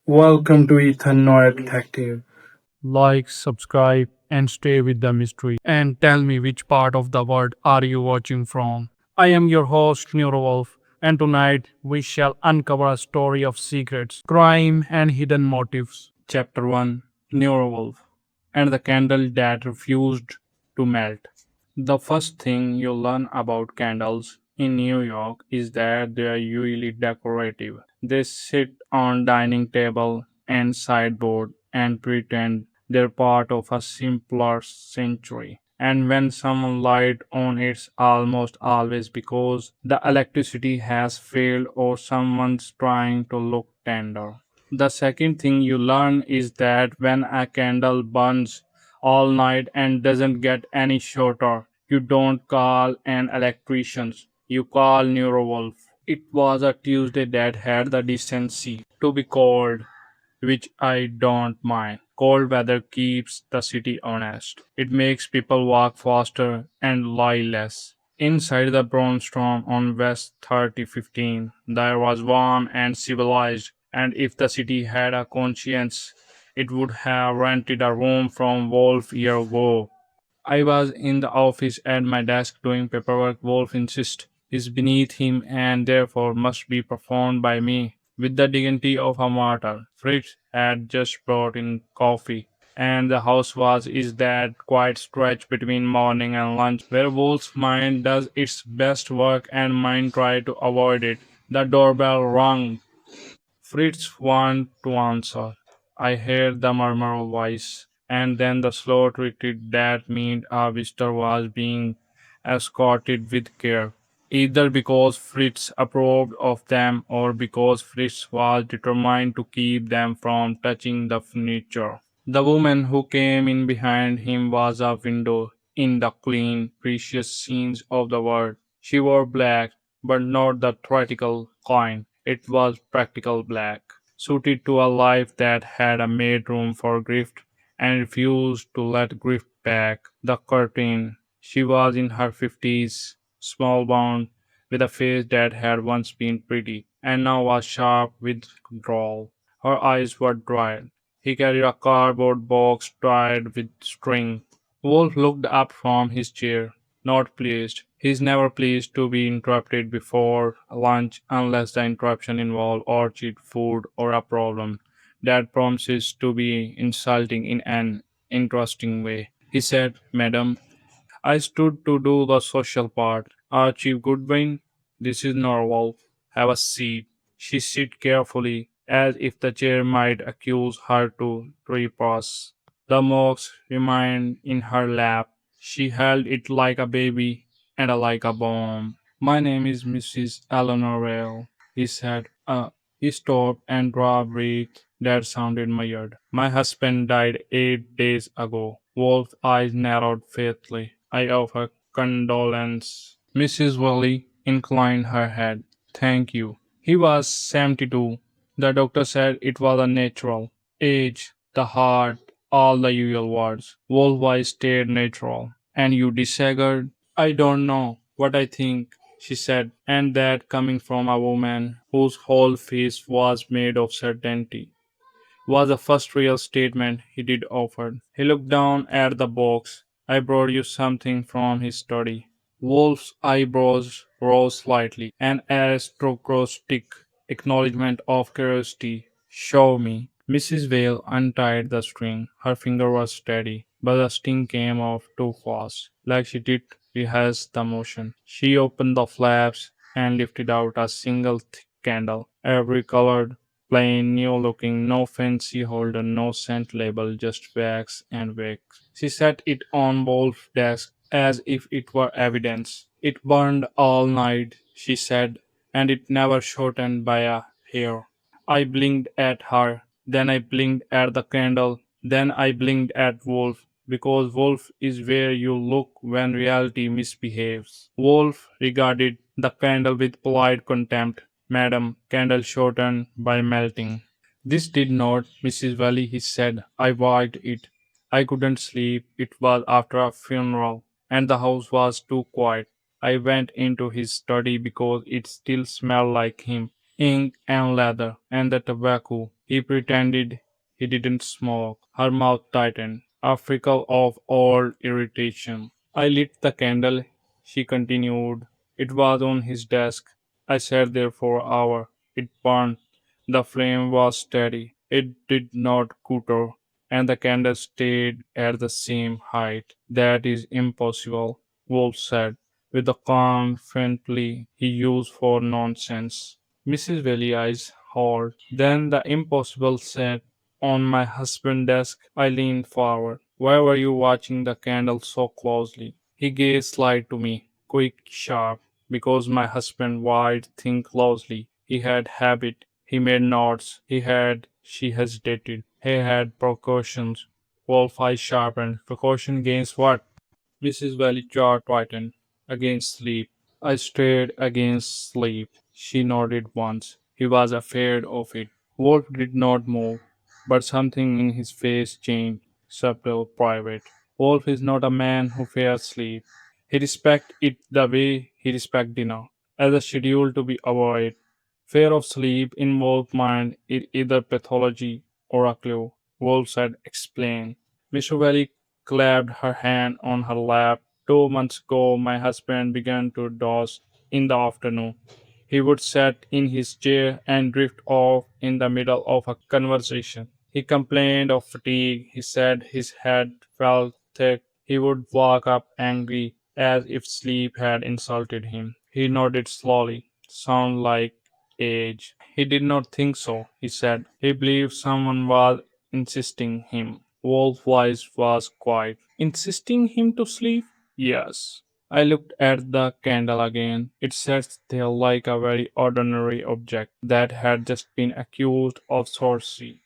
Welcome to Ethan Noir Detective. Like, subscribe, and stay with the mystery. And tell me which part of the world are you watching from? I am your host, Nero Wolfe, and tonight we shall uncover a story of secrets, crime, and hidden motives. Chapter 1, Nero Wolfe and the candle that refused to melt. The first thing you learn about candles in New York is that they are usually decorative. They sit on dining table and sideboard and pretend they're part of a simpler century. And when some light on, it's almost always because the electricity has failed or someone's trying to look tender. The second thing you learn is that when a candle burns all night and doesn't get any shorter, you don't call an electrician, you call Nero Wolfe. It was a Tuesday that had the decency to be cold, which I don't mind. Cold weather keeps the city honest. It makes people walk faster and lie less. Inside the brainstorm on West 3015, there was warm and civilized, and if the city had a conscience, it would have rented a room from Wolf year ago. I was in the office at my desk doing paperwork. Wolf insists is beneath him and therefore must be performed by me with the dignity of a martyr. Fritz had just brought in coffee, and the house was is that quiet stretch between morning and lunch where Wolf's mind does its best work and mine try to avoid it. The doorbell rang. Fritz wanted to answer. I heard the murmur of voice, and then the slow retreat that meant our visitor was being escorted with care, either because Fritz approved of them or because Fritz was determined to keep them from touching the furniture. The woman who came in behind him was a window in the clean, precious scenes of the world. She wore black, but not the theatrical kind. It was practical black, suited to a life that had made room for grief and refused to let grief back the curtain. She was in her fifties, small bound, with a face that had once been pretty, and now was sharp with drawl. Her eyes were dry. He carried a cardboard box tied with string. Wolf looked up from his chair, not pleased. He is never pleased to be interrupted before lunch unless the interruption involves orchid food or a problem that promises to be insulting in an interesting way. He said, Madam, I stood to do the social part. Archie Goodwin, this is normal. Have a seat. She sit carefully, as if the chair might accuse her to trespass. The box remained in her lap. She held it like a baby and like a bomb. My name is Mrs. Eleanor Vale, he said. He stopped and drew a breath that sounded measured. My husband died 8 days ago. Wolf's eyes narrowed faintly. I offer condolence. Mrs. Wally inclined her head. Thank you. He was 72. The doctor said it was a natural. Age, the heart, all the usual words. Wolf's voice stayed natural. And you disagreed? I don't know what I think, she said, and that coming from a woman whose whole face was made of certainty was the first real statement he did offer. He looked down at the box. I brought you something from his study. Wolf's eyebrows rose slightly, an aristocratic acknowledgement of curiosity. Show me. Mrs. Vale untied the string. Her finger was steady, but the sting came off too fast, like she did rehearse the motion. She opened the flaps and lifted out a single thick candle, every colored, plain, new looking, no fancy holder, no scent label, just wax and wax. She set it on Wolf's desk as if it were evidence. It burned all night, she said, and it never shortened by a hair. I blinked at her, then I blinked at the candle, then I blinked at Wolf, because Wolf is where you look when reality misbehaves. Wolf regarded the candle with polite contempt. Madam, candle shortened by melting. This did not, Mrs. Valley, he said. I watched it. I couldn't sleep. It was after a funeral, and the house was too quiet. I went into his study because it still smelled like him. ink and leather, and the tobacco. He pretended he didn't smoke. Her mouth tightened, a freckle of old irritation. I lit the candle, she continued. It was on his desk. I sat there for an hour. It burned. The flame was steady. It did not gutter, and the candle stayed at the same height. That is impossible, Wolf said, with the calm friendly he used for nonsense. Mrs. Valley eyes hard. Then the impossible said, on my husband's desk. I leaned forward. Why were you watching the candle so closely? He gazed slight to me, quick, sharp. Because my husband watched things closely. He had habit. He made notes. He had. She hesitated. He had precautions. Wolf eyes sharpened. Precaution against what? Mrs. Valley jaw tightened. Against sleep. I stared against sleep. She nodded once. He was afraid of it. Wolf did not move, but something in his face changed, subtle, private. Wolf is not a man who fears sleep. He respects it the way he respects dinner, as a schedule to be avoided. Fear of sleep in Wolf's mind is either pathology or a clue. Wolf said, explain. Mr. Valley clapped her hand on her lap. 2 months ago, my husband began to doze in the afternoon. He would sit in his chair and drift off in the middle of a conversation. He complained of fatigue. He said his head felt thick. He would walk up angry, as if sleep had insulted him. He nodded slowly. Sound like age. He did not think so, he said. He believed someone was insisting him. Wolf's voice was quiet. Insisting him to sleep? Yes. I looked at the candle again. It sat there like a very ordinary object that had just been accused of sorcery.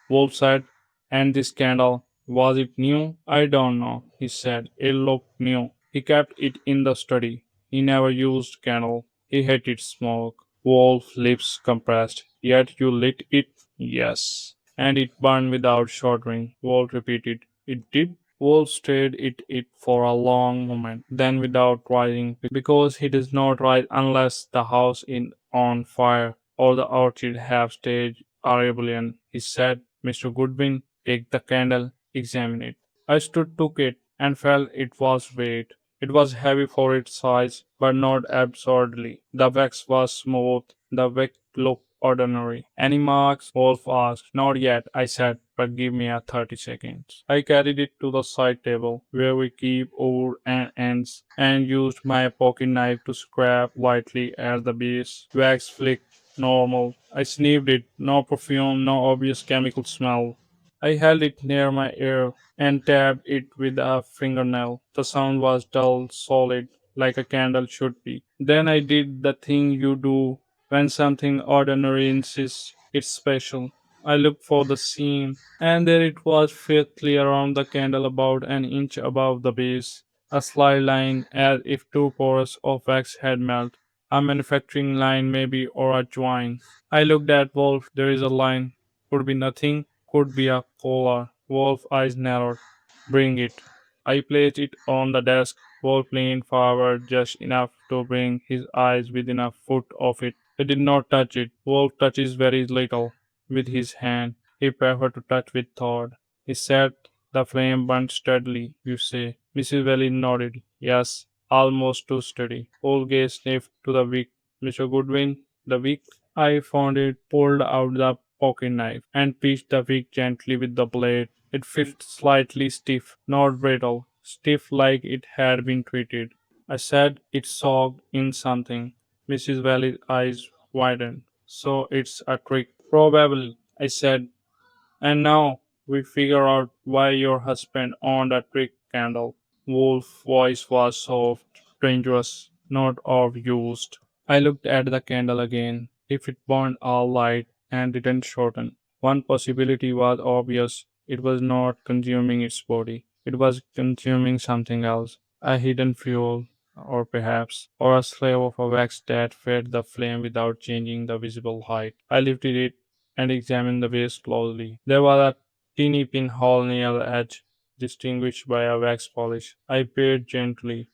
Wolf said, and this candle, was it new? I don't know, he said. It looked new. He kept it in the study. He never used candle. He hated smoke. Wolf's lips compressed. Yet you lit it? Yes. And it burned without shuddering. Wolf repeated. It did? Wolf stared at it for a long moment, then without rising, because he does not rise unless the house is on fire or the orchid have staged a rebellion. He said, Mr. Goodwin, take the candle, examine it. I stood, took it, and felt it was weight. It was heavy for its size, but not absurdly. The wax was smooth. The wick looked ordinary. Any marks? Wolf asked. Not yet, I said, but give me a 30 seconds. I carried it to the side table, where we keep wood and ends, and used my pocket knife to scrape lightly at the base. Wax flicked normal. I sniffed it. No perfume, no obvious chemical smell. I held it near my ear and tapped it with a fingernail. The sound was dull, solid, like a candle should be. Then I did the thing you do when something ordinary insists it's special. I looked for the seam, and there it was, faintly around the candle, about an inch above the base. A slight line, as if two pores of wax had melted. A manufacturing line, maybe, or a joint. I looked at Wolf. There is a line. Could be nothing. Could be a collar. Wolf eyes narrowed. Bring it. I placed it on the desk. Wolf leaned forward just enough to bring his eyes within a foot of it. He did not touch it. Wolf touches very little with his hand. He preferred to touch with thought. He said, the flame burned steadily, you say. Mrs. Valley nodded. Yes, almost too steady. Old gaze sniffed to the wick. Mr. Goodwin, the wick? I found it, pulled out the pocket knife, and pinched the wick gently with the blade. It felt slightly stiff, not brittle, stiff like it had been treated. I said it soaked in something. Mrs. Valley's eyes widened. So it's a trick. Probably, I said. And now we figure out why your husband owned a trick candle. Wolf's voice was soft, dangerous, not overused. I looked at the candle again. If it burned all light and didn't shorten, one possibility was obvious. It was not consuming its body. It was consuming something else. A hidden fuel, or perhaps, or a slave of a wax that fed the flame without changing the visible height. I lifted it and examined the base closely. There was a teeny pinhole near the edge, distinguished by a wax polish. I peered gently.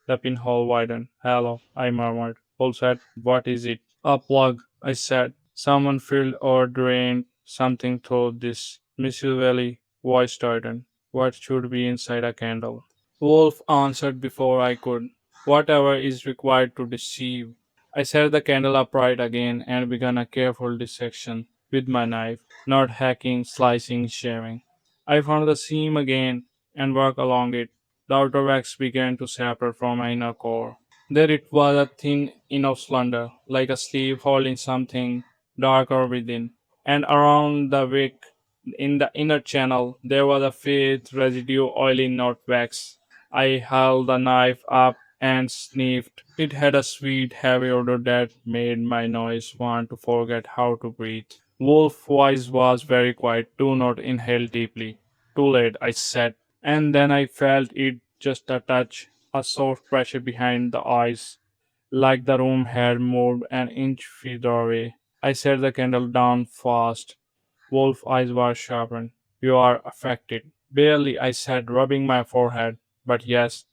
The pinhole widened. Hello, I murmured. Paul said, what is it? A plug, I said. Someone filled or drained something through this. Mrs. Valley voice tightened. What should be inside a candle? Wolf answered before I could. Whatever is required to deceive. I set the candle upright again and began a careful dissection with my knife, not hacking, slicing, shaving. I found the seam again and worked along it. The outer wax began to separate from my inner core. There it was, a thin enough slender, like a sleeve holding something darker within, and around the wick in the inner channel there was a faint residue oily not wax. I held the knife up and sniffed. It had a sweet, heavy odor that made my nose want to forget how to breathe. Wolf's voice was very quiet. Do not inhale deeply. Too late, I said, and then I felt it just a touch, a soft pressure behind the eyes, like the room had moved an inch further away. I set the candle down fast. Wolf's eyes were sharpened. You are affected. Barely, I said, rubbing my forehead. But yes,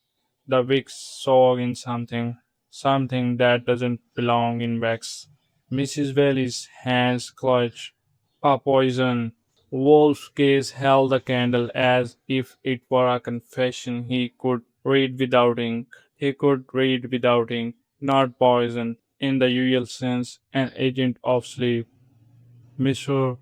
the wick saw in something, something that doesn't belong in wax. Mrs. Valley's hands clutched. A poison. Wolf's gaze held the candle as if it were a confession. He could read without ink. He could read without ink. Not poison, in the usual sense, an agent of sleep. Mr.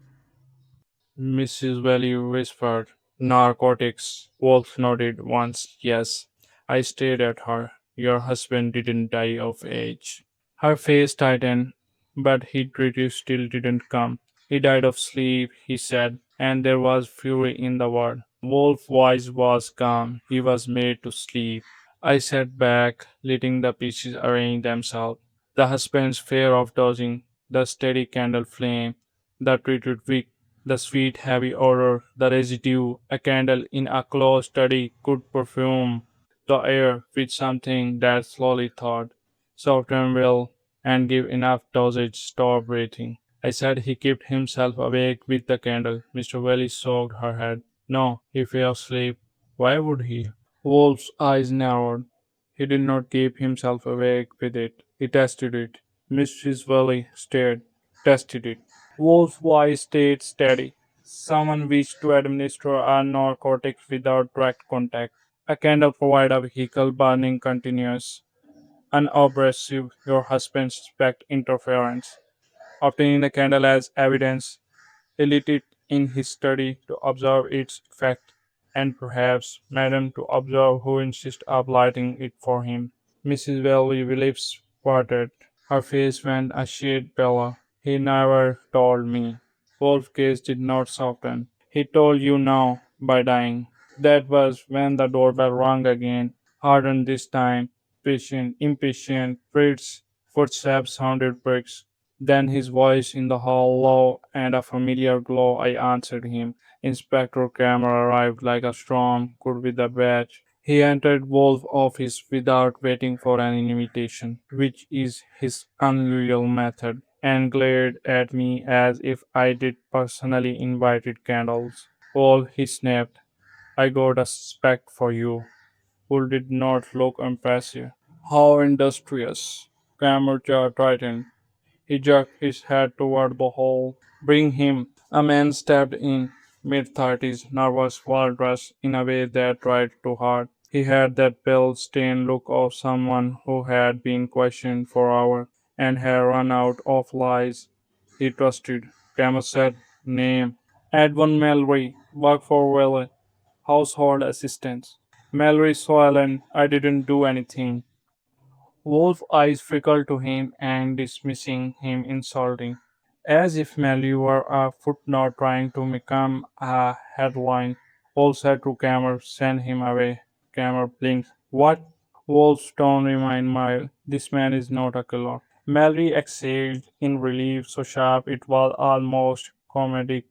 Mrs. Valley whispered. Narcotics. Wolf nodded once. Yes. I stared at her. Your husband didn't die of age. Her face tightened, but still didn't come. He died of sleep, he said, and there was fury in the word. Wolf's voice was calm. He was made to sleep. I sat back, letting the pieces arrange themselves. The husband's fear of dozing, the steady candle flame, the treated wick, the sweet heavy odor, the residue. A candle in a closed study could perfume the air with something that slowly thawed, soften well, and give enough dosage to stop breathing. I said he kept himself awake with the candle. Mr. Welly shook her head. No, he fell asleep. Why would he? Wolf's eyes narrowed. He did not keep himself awake with it. He tested it. Mrs. Welly stared. Tested it. Wolf's voice stayed steady. Someone wished to administer a narcotic without direct contact. A candle provides a vehicle burning continuous, unabrasive. Your husband suspect interference. Obtaining the candle as evidence, he lit it in his study to observe its effect, and perhaps, madam, to observe who insists of lighting it for him. Mrs. Welby's lips parted. Her face went a shade paler. He never told me. Wolf's gaze did not soften. He told you now, by dying. That was when the doorbell rang again, hardened this time. Patient, impatient, Fritz. Footsteps sounded bricks. Then his voice in the hall, low and a familiar glow. I answered him. Inspector Kramer arrived like a storm, good with a badge. He entered Wolf's office without waiting for an invitation, which is his unusual method, and glared at me as if I did personally invited candles. Wolf, he snapped, I got a spec for you. Wolf did not look impressive. How industrious. Kramer jaw tightened. He jerked his head toward the hall. Bring him. A man stepped in, mid-thirties, nervous, well-dressed in a way that tried too hard. He had that pale-stained look of someone who had been questioned for hours and had run out of lies he trusted. Kramer said, Name. Edwin Mallory, work for Welle, household assistant. Mallory Soilen, I didn't do anything. Wolf's eyes flickered to him and dismissing him insulting, as if Melly were a footnote trying to become a headline. Wolf said to Cameron, send him away. Cameron blinked. What? Wolf's tone remained mild. This man is not a killer. Melly exhaled in relief so sharp it was almost comedic.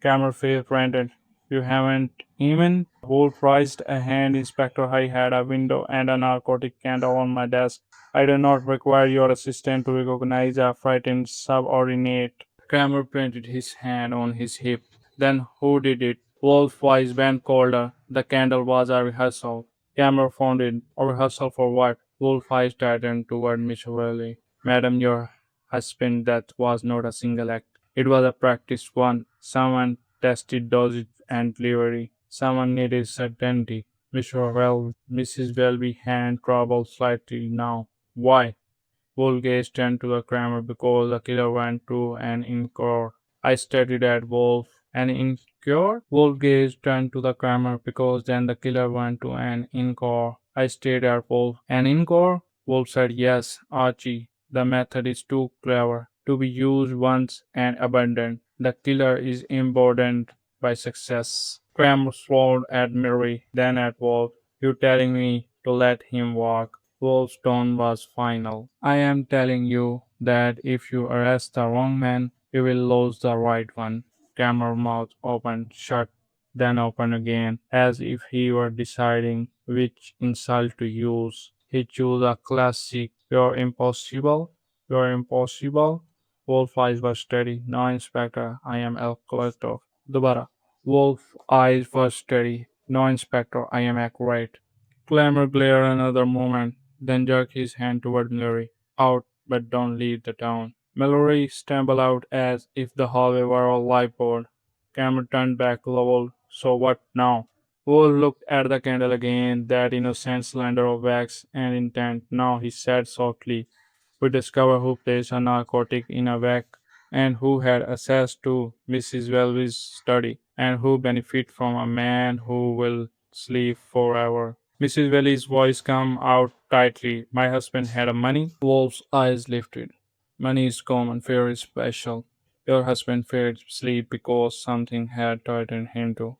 Cameron face rented. You haven't even? Wolf raised a hand. Inspector, I had a window and a narcotic candle on my desk. I do not require your assistance to recognize a frightened subordinate. Kramer planted his hand on his hip. Then who did it? Wolf's voice went colder. The candle was a rehearsal. Kramer found it. A rehearsal for what? Wolf's eyes tightened toward Miss Shirley. Madam, your husband, that was not a single act. It was a practiced one. Someone tested dosage and delivery. Someone needed certainty. Mrs. Welby hand troubled slightly now. Why? Wolf turned to the camera because the killer went to an encore. I stared at Wolf. An encore? Wolf turned to the camera because then the killer went to an encore. I stared at Wolf. An encore? Wolf said yes, Archie. The method is too clever to be used once and abandoned. The killer is emboldened by success. Kramer swore at Mary, then at Wolf. You telling me to let him walk? Wolf's tone was final. I am telling you that if you arrest the wrong man, you will lose the right one. Kramer's mouth opened shut, then opened again, as if he were deciding which insult to use. He chose a classic. You're impossible. You're impossible. Wolf's eyes were steady. No, Inspector, I am El Collector. Dobara. Wolf's eyes were steady. No, Inspector, I am accurate. Clamor glared another moment, then jerked his hand toward Mallory. Out, but don't leave the town. Mallory stumbled out as if the hallway were a live board. Clamor turned back, leveled. So what now? Wolf looked at the candle again, that innocent slender of wax and intent. Now he said softly, we discover who placed a narcotic in a vat and who had access to Mrs. Welby's study and who benefit from a man who will sleep forever. Mrs. Welly's voice came out tightly. My husband had a money. Wolf's eyes lifted. Money is common, fear is special. Your husband feared sleep because something had threatened him to.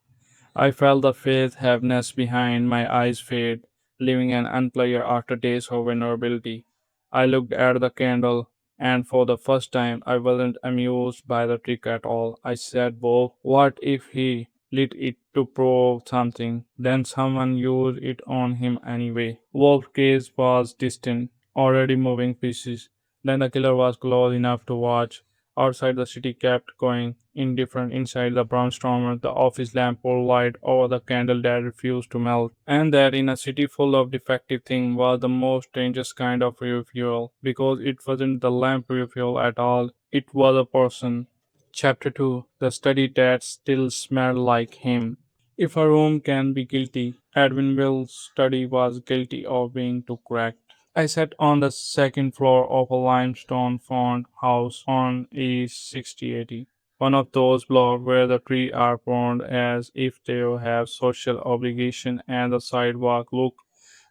I felt the faith heaviness behind my eyes fade, leaving an unplayer after days of vulnerability. I looked at the candle, and for the first time I wasn't amused by the trick at all. I said, Bo, what if he lit it to prove something? Then someone used it on him anyway. Wolf's gaze was distant, already moving pieces. Then the killer was close enough to watch. Outside, the city kept going, indifferent. Inside the brainstormer, the office lamp poured light over the candle that refused to melt. And that, in a city full of defective things, was the most dangerous kind of refuel, because it wasn't the lamp refuel at all, it was a person. Chapter 2. The study that still smelled like him. If a room can be guilty, Edwin Will's study was guilty of being too cracked. I sat on the second floor of a limestone front house on East 6080, one of those blocks where the trees are pruned as if they have social obligation and the sidewalk look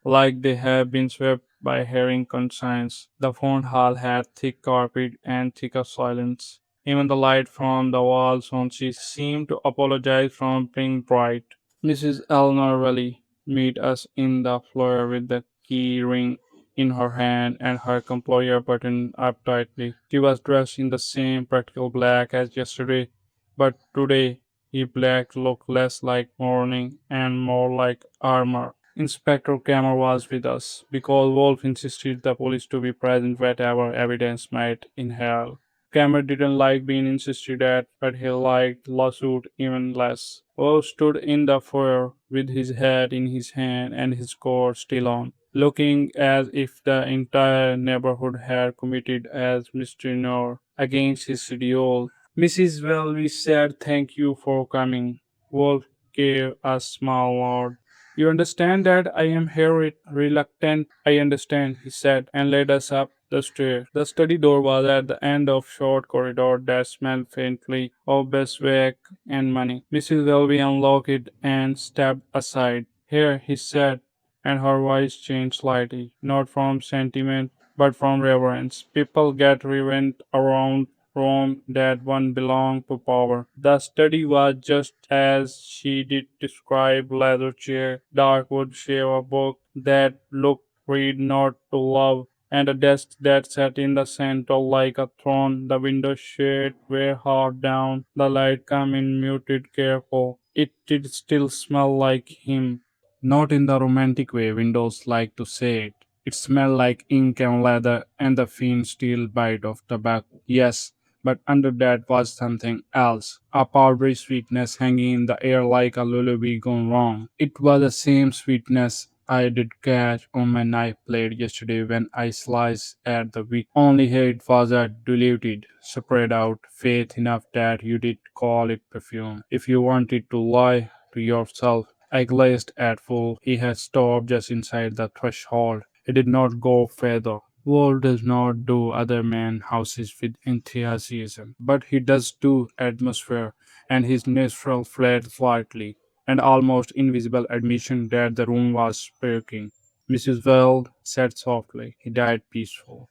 like they have been swept by herring conscience. The front hall had thick carpet and thicker silence. Even the light from the walls on she seemed to apologize for being bright. Mrs. Eleanor Valley met us in the foyer with the key ring in her hand and her employer buttoned up tightly. She was dressed in the same practical black as yesterday, but today the black looked less like mourning and more like armor. Inspector Cameron was with us because Wolf insisted the police to be present whatever evidence might inhale. Cameron didn't like being insisted at, but he liked lawsuit even less. Wolf stood in the foyer with his hat in his hand and his coat still on, looking as if the entire neighborhood had committed as misdemeanor against his schedule. Mrs. Welby said thank you for coming. Wolf gave a small nod. You understand that I am here reluctant. I understand, he said, and led us up the stairs. The study door was at the end of short corridor that smelled faintly of beeswax and money. Mrs. Welby unlocked it and stepped aside. Here, he said, and her voice changed slightly, not from sentiment, but from reverence. People get revenge around Rome that one belonged to power. The study was just as she did describe leather chair, dark wood shave a book that looked read not to love, and a desk that sat in the center like a throne. The window shade were half down, the light came in muted careful. It did still smell like him. Not in the romantic way windows like to say it. It smelled like ink and leather and the faint steel bite of tobacco. Yes, but under that was something else, a powdery sweetness hanging in the air like a lullaby gone wrong. It was the same sweetness I did catch on my knife blade yesterday when I sliced at the wick. Only here it was a diluted, spread out faith enough that you did call it perfume. If you wanted to lie to yourself, I glanced at Wolf. He had stopped just inside the threshold. He did not go further. Wolf does not do other men houses with enthusiasm, but he does do atmosphere, and his nostril flared slightly, an almost invisible admission that the room was speaking. Mrs. Weld said softly, "He died peaceful."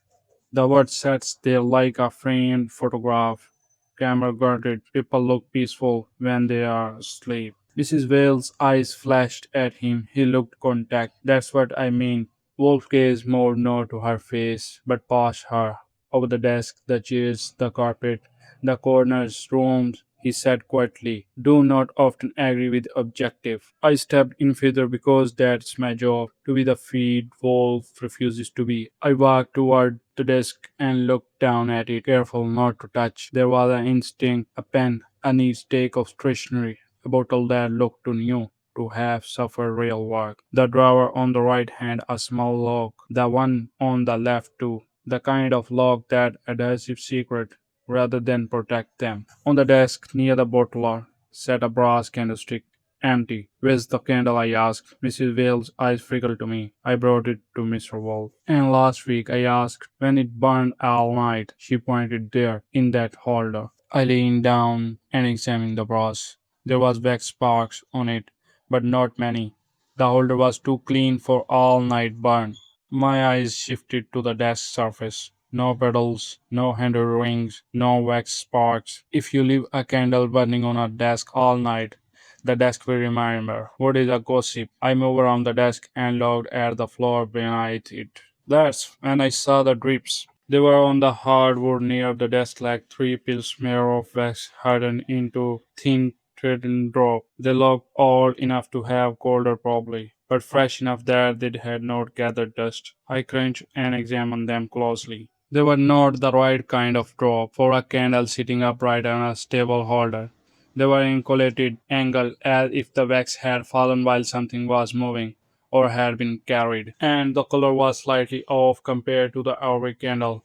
The word sits there like a framed photograph. Camera grunted, "People look peaceful when they are asleep." Mrs. Wales' eyes flashed at him. He looked contact. "That's what I mean." Wolf gazed more not to her face, but past her, over the desk, the chairs, the carpet, the corners, rooms. He said quietly, "Do not often agree with objective. I stepped in further because that's my job. To be the feed Wolf refuses to be." I walked toward the desk and looked down at it, careful not to touch. There was an instinct, a pen, a neat stake of stationery, a bottle that looked too new to have suffered real work. The drawer on the right hand, a small lock. The one on the left too. The kind of lock that adhesive secret rather than protect them. On the desk near the bottle sat a brass candlestick. "Empty. Where's the candle?" I asked. Mrs. Wales' eyes flickered to me. "I brought it to Mr. Wolfe." "And last week," I asked, "when it burned all night?" She pointed there, in that holder. I leaned down and examined the brass. There was wax sparks on it, but not many. The holder was too clean for all night burn. My eyes shifted to the desk surface. No puddles, no handle rings, no wax sparks. If you leave a candle burning on a desk all night, the desk will remember. What is a gossip? I moved around the desk and looked at the floor beneath it. That's when I saw the drips. They were on the hardwood near the desk like three pills smear of wax hardened into thin threaded drop. They looked old enough to have colder probably, but fresh enough that they had not gathered dust. I crunched and examined them closely. They were not the right kind of drop for a candle sitting upright on a stable holder. They were incolated, angled, as if the wax had fallen while something was moving, or had been carried, and the color was slightly off compared to the average candle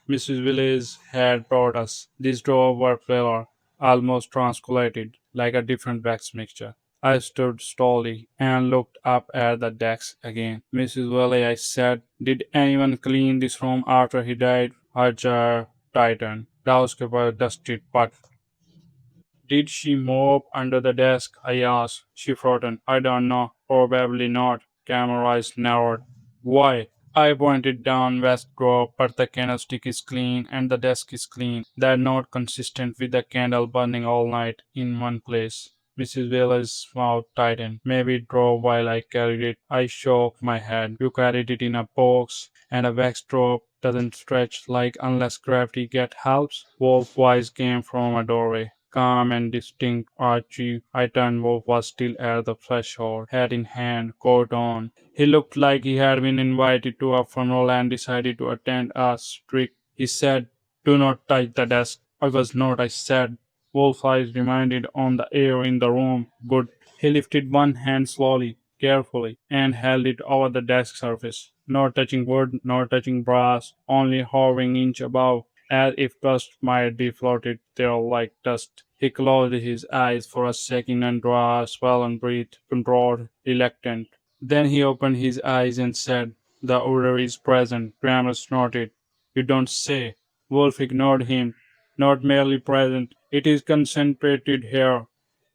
Mrs. Willis had brought us. These drops were paler, almost transcolated, like a different wax mixture. I stood stolidly and looked up at the desk again. "Mrs. Willis," I said, "did anyone clean this room after he died?" Her jaw tightened. The housekeeper dusted, but "did she mop under the desk?" I asked. She frowned. "I don't know. Probably not." Cameron's eyes narrowed. "Why?" I pointed down West Grove, "but the candlestick is clean and the desk is clean. They're not consistent with the candle burning all night in one place." Mrs. Wheeler's mouth tightened. "Maybe it drove while I carried it." I shook my head. "You carried it in a box, and a wax drop doesn't stretch like unless gravity get helps." Wolf's voice came from a doorway. Calm and distinct, Archie. I turned. Wolf was still at the threshold, hat in hand, coat on. He looked like he had been invited to a funeral and decided to attend a strict. He said, "Do not touch the desk." "I was not," I said. Wolf's eyes remained on the air in the room. "Good." He lifted one hand slowly, carefully, and held it over the desk surface. Not touching wood, not touching brass, only hovering inch above, as if dust might be floated there like dust. He closed his eyes for a second and drew a swollen breath, controlled, reluctant. Then he opened his eyes and said, "The odor is present." Kramer snorted. "You don't say." Wolf ignored him. "Not merely present, it is concentrated here."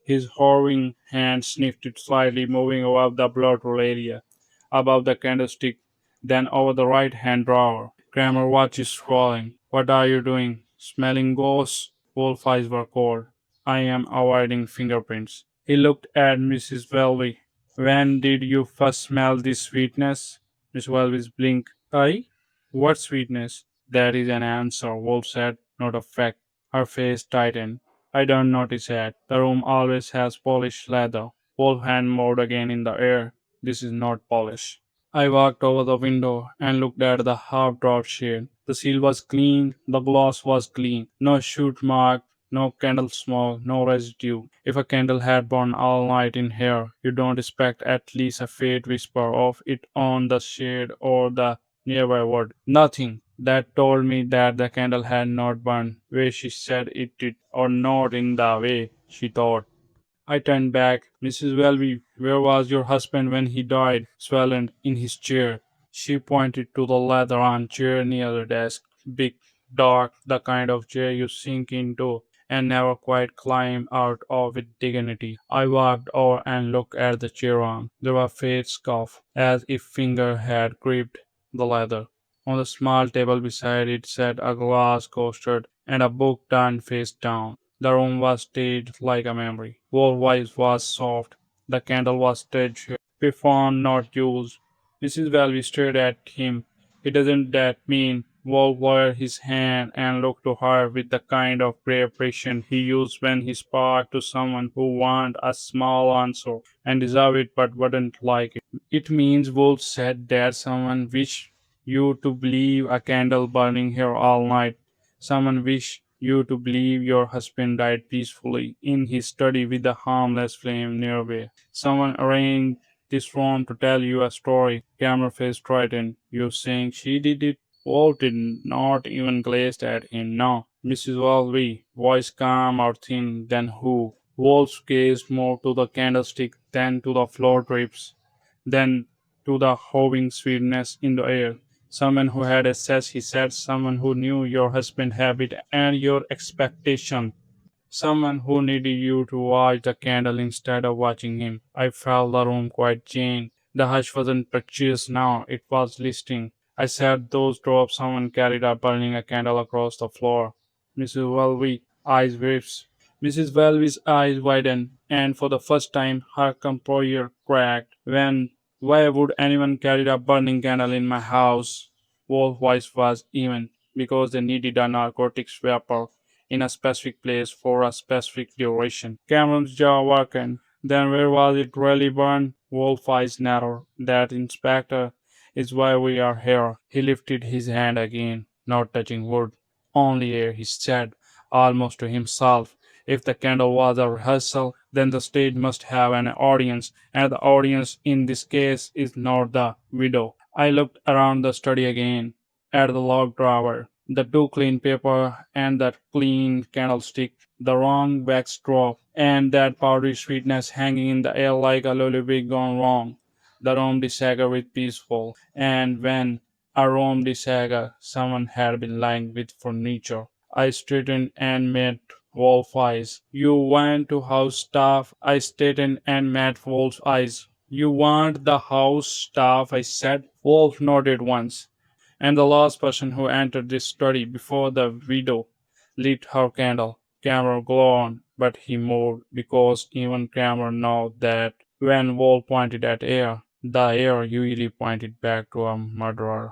His hovering hand sniffed it slightly, moving above the blood-roll area, above the candlestick, then over the right-hand drawer. Kramer watched his scrolling. "What are you doing? Smelling ghosts?" Wolf's eyes were cold. "I am avoiding fingerprints." He looked at Mrs. Welby. "When did you first smell this sweetness?" Miss Welby's blinked. "I? What sweetness?" "That is an answer," Wolf said, "not a fact." Her face tightened. "I don't notice that. The room always has polished leather." Wolf's hand moved again in the air. "This is not polish." I walked over the window and looked at the half-dropped shade. The seal was clean, the glass was clean. No shoot mark, no candle smoke, no residue. If a candle had burned all night in here, you don't expect at least a faint whisper of it on the shade or the nearby wood. Nothing. That told me that the candle had not burned where she said it did, or not in the way she thought. I turned back. Mrs. Welby, where was your husband when he died? Swollen in his chair. She pointed to the leather armchair near the desk. Big, dark, the kind of chair you sink into and never quite climb out of with dignity. I walked over and looked at the chair arm. There was a faint scuff, as if finger had gripped the leather. On the small table beside it sat a glass coaster and a book turned face down. The room was staged like a memory. Wall voice was soft. The candle was staged here. Performed, not used. Mrs. Welby stared at him. It doesn't that mean? Wall lowered his hand and looked to her with the kind of grave precision he used when he spoke to someone who wanted a small answer and deserved it but wouldn't like it. It means Wolf said that someone wished you to believe a candle burning here all night. Someone wished you to believe your husband died peacefully in his study with a harmless flame nearby. Someone arranged this room to tell you a story. Camera face straightened. You saying she did it? Wolf did not even glaze at him. No. Mrs. Walby, voice calm or thin, then who? Wolf's gaze moved to the candlestick, then to the floor drips, then to the hovering sweetness in the air. Someone who had assessed, he said, someone who knew your husband's habit and your expectation. Someone who needed you to watch the candle instead of watching him. I felt the room quite change. The hush wasn't precise now, it was listening. I said those drops someone carried up burning a candle across the floor. Mrs. Welby, eyes whips. Mrs. Welby's eyes widened, and for the first time her composure cracked. Why would anyone carry a burning candle in my house? Wolf's voice was even, because they needed a narcotics vapor in a specific place for a specific duration. Cameron's jaw working. Then where was it really burned? Wolf's eyes narrowed. That, Inspector, is why we are here. He lifted his hand again, not touching wood. Only air, he said, almost to himself. If the candle was a rehearsal, then the stage must have an audience, and the audience in this case is not the widow. I looked around the study again, at the log drawer, the two clean paper, and that clean candlestick, the wrong wax drop, and that powdery sweetness hanging in the air like a lullaby gone wrong. The room disagreed peaceful, and when a room disagreed, someone had been lying with furniture. I straightened and met Wolf's eyes. You went to house staff. I straightened and met Wolf's eyes. You want the house staff, I said. Wolf nodded once. And the last person who entered this study before the widow lit her candle. Cameron glowed, but he moved because even Cameron knew that when Wolf pointed at air, the air usually pointed back to a murderer.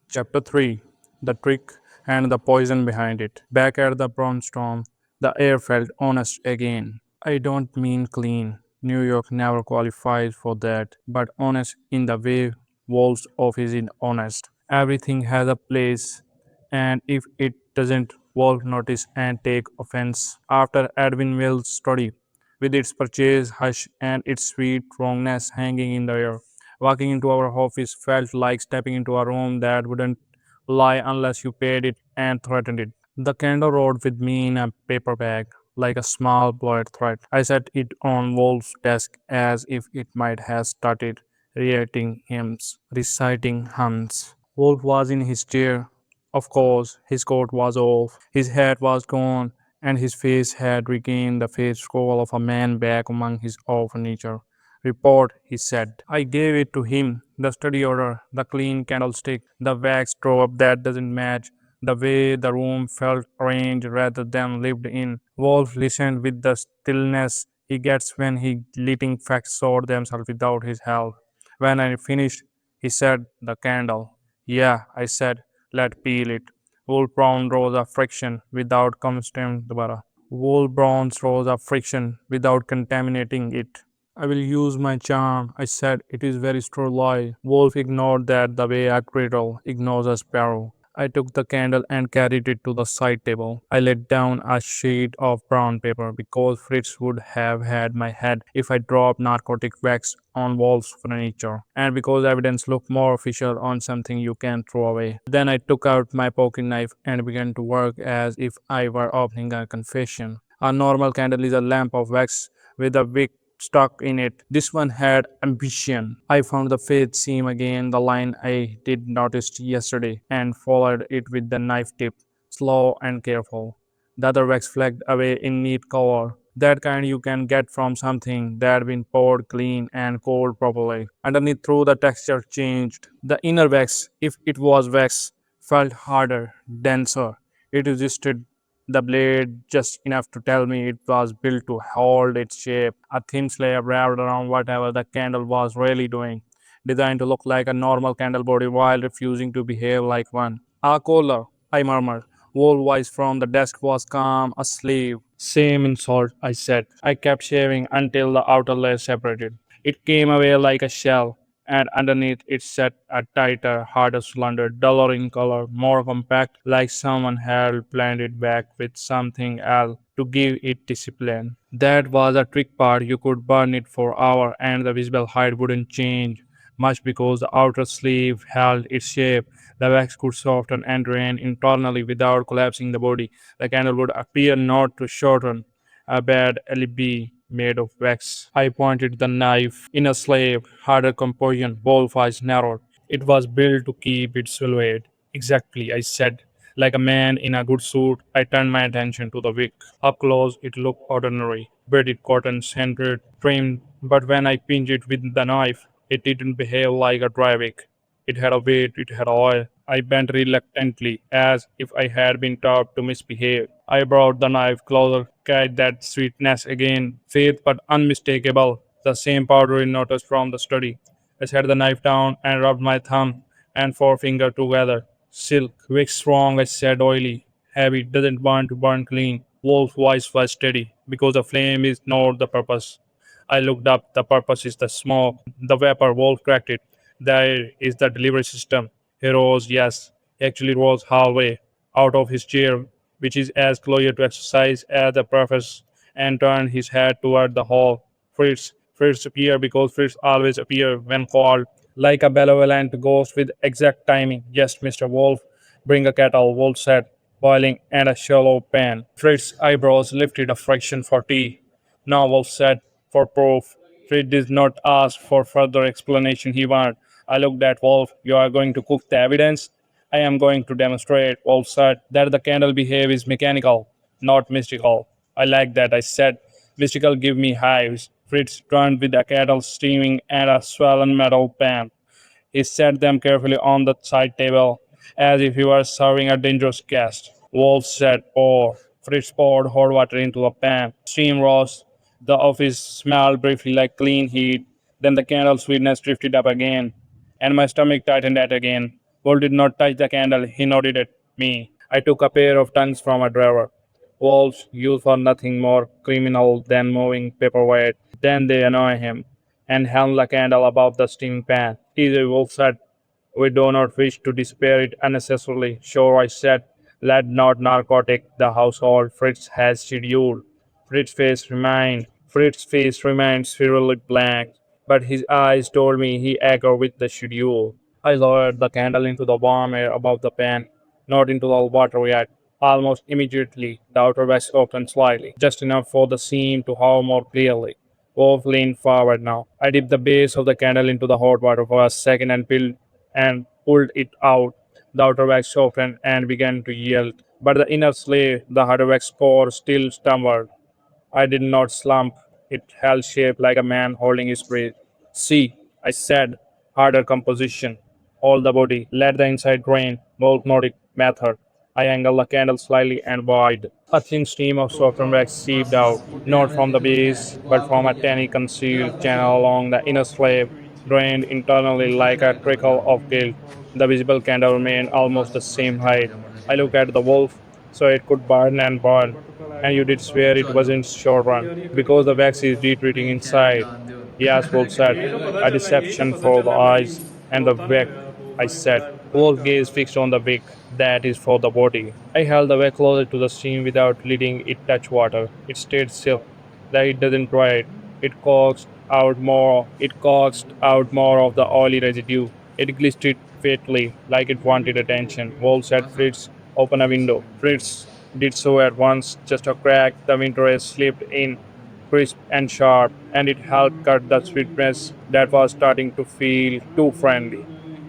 Chapter 3, The Trick and the Poison Behind It. Back at the brownstone, the air felt honest again. I don't mean clean. New York never qualifies for that, but honest in the way Wolf's office is honest. Everything has a place, and if it doesn't, Wolf notice and take offense. After Edwin Will's study, with its purchase hush and its sweet wrongness hanging in the air, walking into our office felt like stepping into a room that wouldn't lie unless you paid it and threatened it. The candle rode with me in a paper bag, like a small blood thread. I set it on Wolf's desk as if it might have started reciting hymns. Wolf was in his chair. Of course, his coat was off, his hat was gone, and his face had regained the face scroll of a man back among his old furniture. Report, he said. I gave it to him. The study order, the clean candlestick, the wax drop that doesn't match, the way the room felt arranged rather than lived in. Wolf listened with the stillness he gets when he letting facts sort themselves without his help. When I finished, he said, the candle. Yeah, I said, let peel it. Wolf Brown rose of friction without Wool bronze rose of friction without contaminating it. I will use my charm, I said. It is very sterile. Wolf ignored that the way a cradle ignores a sparrow. I took the candle and carried it to the side table. I laid down a sheet of brown paper because Fritz would have had my head if I dropped narcotic wax on Wolf's furniture, and because evidence looked more official on something you can throw away. Then I took out my pocket knife and began to work as if I were opening a confession. A normal candle is a lamp of wax with a wick stuck in it. This one had ambition. I found the fifth seam again, the line I did notice yesterday, and followed it with the knife tip, slow and careful. The other wax flagged away in neat cover. That kind you can get from something that had been poured clean and cold properly. Underneath through the texture changed. The inner wax, if it was wax, felt harder, denser. It resisted the blade just enough to tell me it was built to hold its shape, a thin slab wrapped around whatever the candle was really doing, designed to look like a normal candle body while refusing to behave like one. A caller, I murmured. Wolf's voice from the desk was calm, asleep. Same insult, I said. I kept shaving until the outer layer separated. It came away like a shell, and underneath it sat a tighter, harder cylinder, duller in color, more compact, like someone had blended it back with something else to give it discipline. That was a trick part. You could burn it for hours, and the visible height wouldn't change much because the outer sleeve held its shape. The wax could soften and drain internally without collapsing the body. The candle would appear not to shorten, a bad alibi made of wax. I pointed the knife in a slave, harder composition, both eyes narrowed. It was built to keep its silhouette. Exactly, I said. Like a man in a good suit, I turned my attention to the wick. Up close, it looked ordinary, beaded cotton, centered, trimmed, but when I pinched it with the knife, it didn't behave like a dry wick. It had a weight, it had oil. I bent reluctantly, as if I had been taught to misbehave. I brought the knife closer, carried that sweetness again, faint but unmistakable, the same powder I noticed from the study. I set the knife down and rubbed my thumb and forefinger together. Silk, wick strong, I said oily. Heavy, doesn't want to burn clean. Wolf's voice was steady, because the flame is not the purpose. I looked up. The purpose is the smoke, the vapor. Wolf cracked it. There is the delivery system. He rose, yes, he actually rose halfway out of his chair, which is as close to exercise as the purpose, and turned his head toward the hall. Fritz appeared because Fritz always appeared when called, like a benevolent ghost with exact timing. Yes, Mr. Wolf, bring a kettle, Wolf said, boiling, and a shallow pan. Fritz's eyebrows lifted a fraction for tea. No, Wolf said, for proof. Fritz did not ask for further explanation he wanted. I looked at Wolf. You are going to cook the evidence? I am going to demonstrate, Wolf said, that the candle behave is mechanical, not mystical. I like that, I said. Mystical give me hives. Fritz turned with the kettle steaming and a swollen metal pan. He set them carefully on the side table, as if he were serving a dangerous guest. Wolf said, pour. Fritz poured hot water into a pan. Steam rose. The office smelled briefly like clean heat. Then the candle sweetness drifted up again, and my stomach tightened at again. Wolf did not touch the candle. He nodded at me. I took a pair of tongues from a drawer. Wolves use for nothing more criminal than moving paperweight. Then they annoy him and held the candle above the steaming pan. Easy, Wolf said. We do not wish to despair it unnecessarily. Sure, I said. Let not narcotic the household Fritz has scheduled. Fritz's face remained spherically blank, but his eyes told me he agreed with the schedule. I lowered the candle into the warm air above the pan, not into the water yet. Almost immediately, the outer wax opened slightly, just enough for the seam to hold more clearly. Wolf leaned forward now. I dipped the base of the candle into the hot water for a second and pulled it out. The outer wax softened and began to yield, but the inner sleeve, the harder wax core, still stumbled. I did not slump. It held shape like a man holding his breath. See, I said, harder composition. Hold the body, let the inside drain. Volcanic method. I angled the candle slightly and wide. A thin stream of softened wax seeped out, not from the base, but from a tiny concealed channel along the inner slab, drained internally like a trickle of guilt. The visible candle remained almost the same height. I looked at the wolf, so it could burn and burn. And you did swear it wasn't short run, because the wax is retreating inside. Yes, Wolf said. A deception for the eyes and the wick, I said. Wolf gaze fixed on the wick. That is for the body. I held the wick closer to the stream without letting it touch water. It stayed still. The heat doesn't dry it. It coaxed out more of the oily residue. It glistered faintly, like it wanted attention. Wolf said, Fritz, open a window. Fritz did so at once. Just a crack, the window air slipped in, crisp and sharp, and it helped cut the sweetness that was starting to feel too friendly.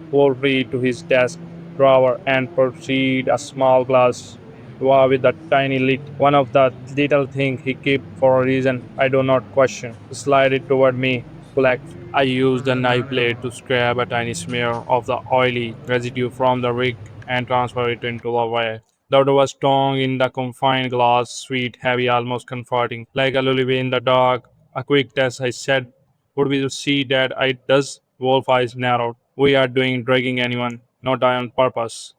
Wolf reached to his desk drawer and proceeded a small glass jar with a tiny lid, one of the little things he kept for a reason I do not question. Slide it toward me, collect. I used the knife blade to scrape a tiny smear of the oily residue from the wick and transfer it into the wire. The odor was strong in the confined glass, sweet, heavy, almost comforting, like a lullaby in the dark. A quick test, I said. Would we see that it does? Wolf eyes narrowed. We are doing dragging anyone, not die on purpose.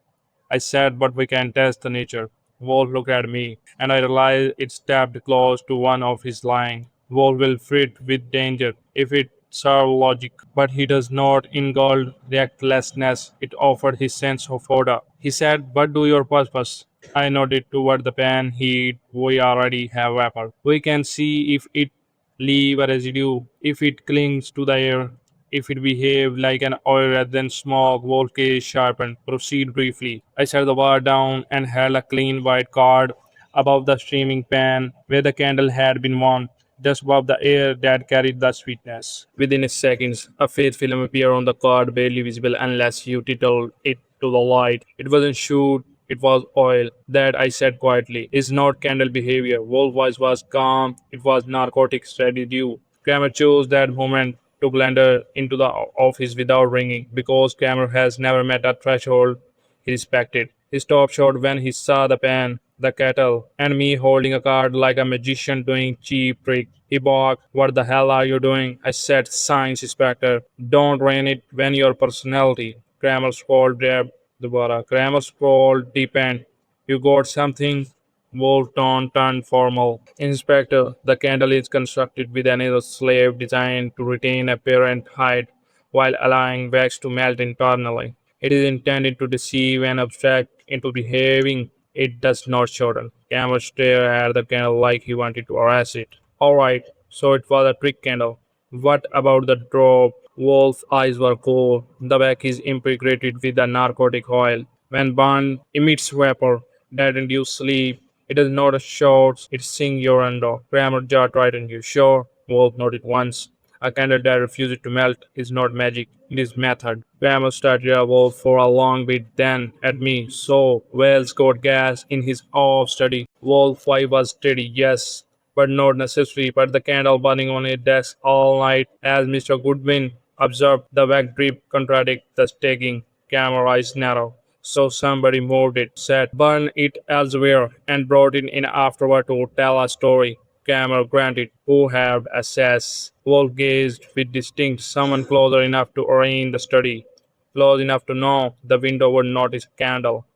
I said, but we can test the nature. Wolf looked at me, and I realized it stepped close to one of his lines. Wolf will fit with danger if it serve logic, but he does not indulge recklessness. It offered his sense of order. He said, what do your purpose? I nodded toward the pan heat. We already have vapor. We can see if it leave a residue, if it clings to the air, if it behave like an oil rather than smoke. Volcase sharpened. Proceed briefly. I set the bar down and held a clean white card above the steaming pan where the candle had been warmed, just above the air that carried the sweetness. Within seconds, a faint film appeared on the card, barely visible unless you titled it to the light. It wasn't shoot, it was oil. That I said quietly is not candle behavior. Wolf's voice was calm. It was narcotic residue. Kramer chose that moment to blunder into the office without ringing because Kramer has never met a threshold he respected. He stopped short when he saw the pan, the kettle, and me holding a card like a magician doing cheap trick. He barked, what the hell are you doing? I said, Science Inspector, don't rain it when your personality. Kramer scrolled grabbed the bara. Kramer scrolled deepened. You got something? Wolf tone turned formal. Inspector, the candle is constructed with another slave designed to retain apparent height while allowing wax to melt internally. It is intended to deceive and abstract into behaving. It does not shorten. Cameron stared at the candle like he wanted to harass it. Alright, so it was a trick candle. What about the drop? Wolf's eyes were cold. The back is impregnated with a narcotic oil. When burned, emits vapor that induces sleep. It is not a short, it sings your under. Kramer jaw tightened. You sure? Wolf nodded once. A candle that refuses to melt is not magic, it is method. Kramer started at Wolf for a long bit, then at me. So, Wells got gas in his off study. Wolf 5 was steady, yes, but not necessary. But the candle burning on his desk all night, as Mr. Goodwin observed, the wet drip contradict the staking. Camera eyes narrow. So somebody moved it, said, burn it elsewhere, and brought it in afterward to tell a story. Camera granted, who have assessed. Wolf gazed with distinct, someone closer enough to arrange the study, close enough to know the window would notice a candle,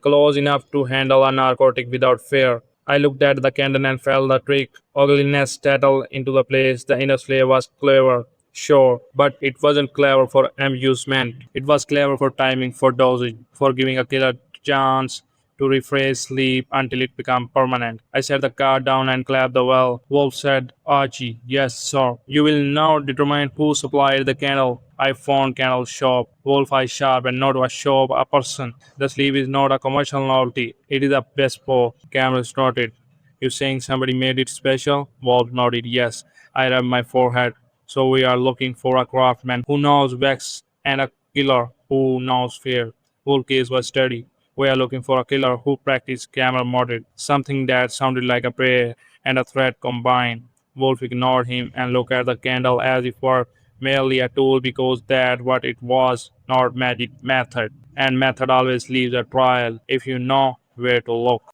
close enough to handle a narcotic without fear. I looked at the candle and felt the trick. Ugliness settled into the place. The inner slave was clever, sure, but it wasn't clever for amusement. It was clever for timing, for dosage, for giving a killer chance to rephrase sleep until it became permanent. I set the card down and clapped the well. Wolf said, Archie, yes, sir. You will now determine who supplied the candle. I found candle shop. Wolf eye sharp and not a shop, a person. The sleeve is not a commercial novelty. It is a bespoke. Camera snorted. You saying somebody made it special? Wolf nodded, yes. I rubbed my forehead. So we are looking for a craftsman who knows wax and a killer who knows fear. Wolf case was steady. We are looking for a killer who practiced camel modded, something that sounded like a prayer and a threat combined. Wolf ignored him and looked at the candle as if were merely a tool because that what it was, not magic method. And method always leaves a trail if you know where to look.